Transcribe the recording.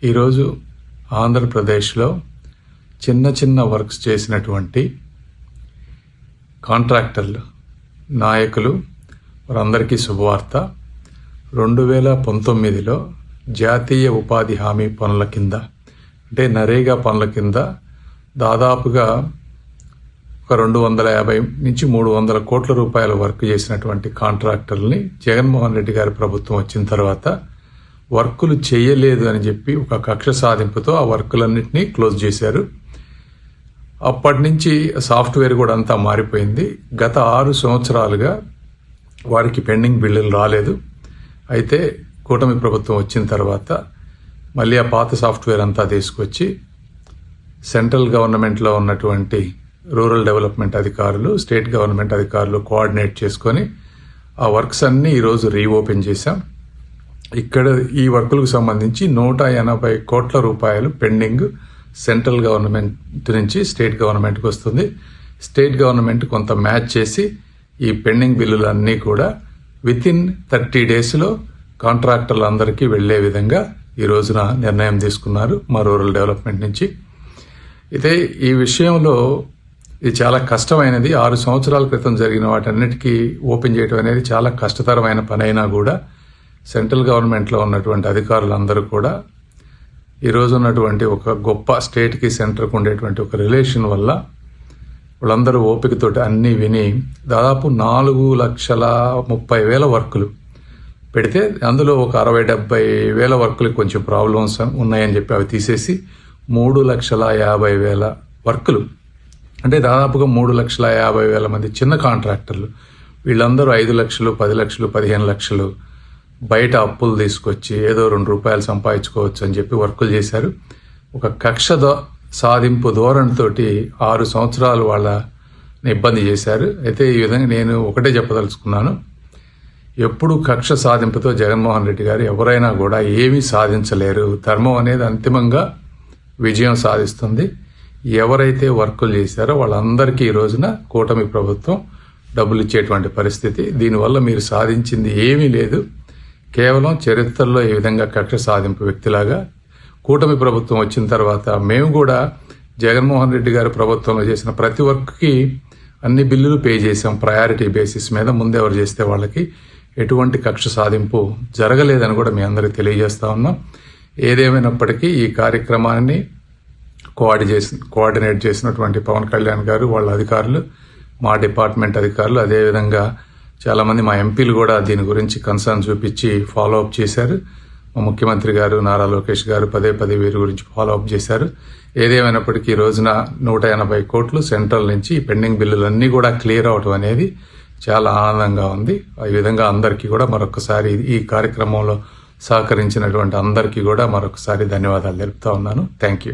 ఈరోజు ఆంధ్రప్రదేశ్లో చిన్న చిన్న వర్క్స్ చేసినటువంటి కాంట్రాక్టర్లు నాయకులు వారందరికీ శుభవార్త. 2019లో జాతీయ ఉపాధి హామీ పనుల కింద అంటే నరేగా పనుల కింద దాదాపుగా ఒక 250 నుంచి 300 కోట్ల రూపాయల వర్క్ చేసినటువంటి కాంట్రాక్టర్లని జగన్మోహన్ రెడ్డి గారి ప్రభుత్వం వచ్చిన తర్వాత వర్కులు చేయలేదు అని చెప్పి ఒక కక్ష సాధింపుతో ఆ వర్కులన్నింటినీ క్లోజ్ చేశారు. అప్పటి నుంచి సాఫ్ట్వేర్ కూడా అంతా మారిపోయింది. గత 6 సంవత్సరాలుగా వారికి పెండింగ్ బిల్లులు రాలేదు. అయితే కూటమి ప్రభుత్వం వచ్చిన తర్వాత మళ్ళీ ఆ పాత సాఫ్ట్వేర్ అంతా తీసుకొచ్చి సెంట్రల్ గవర్నమెంట్లో ఉన్నటువంటి రూరల్ డెవలప్మెంట్ అధికారులు, స్టేట్ గవర్నమెంట్ అధికారులు కోఆర్డినేట్ చేసుకొని ఆ వర్క్స్ అన్నీ ఈరోజు రీఓపెన్ చేశాం. ఇక్కడ ఈ వర్కులకు సంబంధించి 180 కోట్ల రూపాయలు పెండింగ్ సెంట్రల్ గవర్నమెంట్ నుంచి స్టేట్ గవర్నమెంట్కి వస్తుంది. స్టేట్ గవర్నమెంట్ కొంత మ్యాచ్ చేసి ఈ పెండింగ్ బిల్లులన్నీ కూడా వితిన్ 30 డేస్లో కాంట్రాక్టర్లందరికీ వెళ్లే విధంగా ఈ రోజున నిర్ణయం తీసుకున్నారు మా రూరల్ డెవలప్మెంట్ నుంచి. అయితే ఈ విషయంలో ఇది చాలా కష్టమైనది. 6 సంవత్సరాల క్రితం జరిగిన వాటన్నిటికీ ఓపెన్ చేయడం అనేది చాలా కష్టతరమైన పని అయినా కూడా సెంట్రల్ గవర్నమెంట్లో ఉన్నటువంటి అధికారులందరూ కూడా ఈరోజు ఉన్నటువంటి ఒక గొప్ప స్టేట్కి సెంటర్కి ఉండేటువంటి ఒక రిలేషన్ వల్ల వాళ్ళందరూ ఓపికతోటి అన్నీ విని దాదాపు 4,30,000 వర్కులు పెడితే అందులో ఒక 60,000-70,000 వర్కులు కొంచెం ప్రాబ్లమ్స్ ఉన్నాయని చెప్పి అవి తీసేసి 3,50,000 వర్కులు అంటే దాదాపుగా 3,50,000 మంది చిన్న కాంట్రాక్టర్లు వీళ్ళందరూ 5 లక్షలు, 10 లక్షలు, 15 లక్షలు బయట అప్పులు తీసుకొచ్చి ఏదో 2 రూపాయలు సంపాదించుకోవచ్చు అని చెప్పి వర్కులు చేశారు. ఒక కక్ష సాధింపు ధోరణితోటి 6 సంవత్సరాలు వాళ్ళని ఇబ్బంది చేశారు. అయితే ఈ విధంగా నేను ఒకటే చెప్పదలుచుకున్నాను, ఎప్పుడు కక్ష సాధింపుతో జగన్మోహన్ రెడ్డి గారు ఎవరైనా కూడా ఏమీ సాధించలేరు. ధర్మం అనేది అంతిమంగా విజయం సాధిస్తుంది. ఎవరైతే వర్కులు చేశారో వాళ్ళందరికీ ఈ రోజున కూటమి ప్రభుత్వం డబ్బులు ఇచ్చేటువంటి పరిస్థితి. దీనివల్ల మీరు సాధించింది ఏమీ లేదు. కేవలం చరిత్రలో ఈ విధంగా కక్ష సాధింపు వ్యక్తిలాగా కూటమి ప్రభుత్వం వచ్చిన తర్వాత మేము కూడా జగన్మోహన్ రెడ్డి గారి ప్రభుత్వంలో చేసిన ప్రతి వర్క్కి అన్ని బిల్లులు పే చేసాం ప్రయారిటీ బేసిస్ మీద. ముందెవరు చేస్తే వాళ్ళకి ఎటువంటి కక్ష సాధింపు జరగలేదని కూడా మీ అందరికీ తెలియజేస్తా ఉన్నాం. ఏదేమైనప్పటికీ ఈ కార్యక్రమాన్ని కోఆర్డినేట్ చేసినటువంటి పవన్ కళ్యాణ్ గారు, వాళ్ళ అధికారులు, మా డిపార్ట్మెంట్ అధికారులు, అదేవిధంగా చాలామంది మా ఎంపీలు కూడా దీని గురించి కన్సర్న్ చూపించి ఫాలో అప్ చేశారు. మా ముఖ్యమంత్రి గారు నారా లోకేష్ గారు పదే వీరి గురించి ఫాలో అప్ చేశారు. ఏదేమైనప్పటికీ ఈ రోజున 180 కోట్లు సెంట్రల్ నుంచి పెండింగ్ బిల్లులన్నీ కూడా క్లియర్ అవడం అనేది చాలా ఆనందంగా ఉంది. ఈ విధంగా అందరికీ కూడా మరొకసారి ఈ కార్యక్రమంలో సహకరించినటువంటి అందరికీ కూడా మరొకసారి ధన్యవాదాలు తెలుపుతా ఉన్నాను. Thank you.